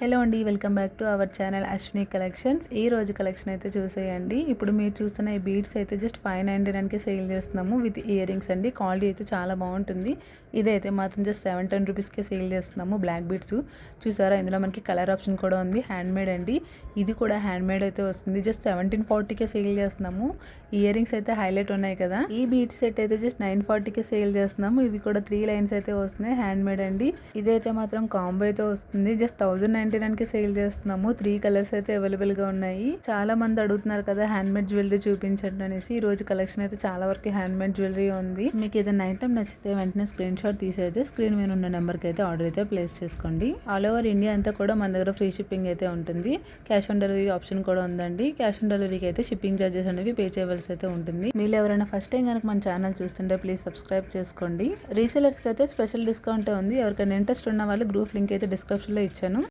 Hello అండి, welcome back to our channel Ashwini collections. ఈ రోజు కలెక్షన్ అయితే చూసేయండి. ఇప్పుడు మీరు చూస్తున్న ఈ బీడ్స్ అయితే జస్ట్ 599కి సేల్ చేస్తున్నాము విత్ ఇయర్ రింగ్స్ అండి. క్వాలిటీ అయితే చాలా బాగుంటుంది. ఇదైతే మాత్రం జస్ట్ 710 రూపీస్కే సేల్ చేస్తున్నాము. బ్లాక్ బీడ్స్ చూసారా, ఇందులో మనకి కలర్ ఆప్షన్ కూడా ఉంది. హ్యాండ్ మేడ్ అండి, ఇది కూడా హ్యాండ్ మేడ్ అయితే వస్తుంది. జస్ట్ 1740కే సేల్ చేస్తున్నాము. ఇయర్ రింగ్స్ అయితే హైలైట్ ఉన్నాయి కదా. ఈ బీడ్స్ సెట్ అయితే జస్ట్ 940కే సేల్ చేస్తున్నాము. ఇవి కూడా 3 లైన్స్ అయితే వస్తున్నాయి. హ్యాండ్ మేడ్ అండి. ఇదైతే మాత్రం కాంబో అయితే వస్తుంది. జస్ట్ 1099కి సేల్ చేస్తున్నాము. 3 కలర్స్ అయితే అవైలబుల్ గా ఉన్నాయి. చాలా మంది అడుగుతున్నారు కదా హ్యాండ్ మేడ్ జ్యువెలరీ చూపించండి అనేసి. ఈ రోజు కలెక్షన్ అయితే చాలా వరకు హ్యాండ్ మేడ్ జ్యువెలరీ ఉంది. మీకు ఏదైనా ఐటమ్ నచ్చితే వెంటనే స్క్రీన్ షాట్ తీసైతే స్క్రీన్ మీద ఉన్న నెంబర్ కి అయితే ఆర్డర్ అయితే ప్లేస్ చేసుకోండి. ఆల్ ఓవర్ ఇండియా అంతా కూడా మన దగ్గర ఫ్రీ షిప్పింగ్ అయితే ఉంటుంది. క్యాష్ ఆన్ డెలివరీ ఆప్షన్ కూడా ఉందండి. క్యాష్ ఆన్ డెలివరీకి అయితే షిప్పింగ్ చార్జెస్ అనేవి పే చేయవలసి అయితే ఉంటుంది. మీరు ఎవరైనా ఫస్ట్ టైం కనుక మన ఛానల్ చూస్తుంటే ప్లీజ్ సబ్స్క్రైబ్ చేసుకోండి. రీసెలర్స్ కి అయితే స్పెషల్ డిస్కౌంట్ ఉంది. ఎవరికైనా ఇంట్రెస్ట్ ఉన్న వాళ్ళు గ్రూప్ లింక్ అయితే డిస్క్రిప్షన్ లో ఇచ్చాను.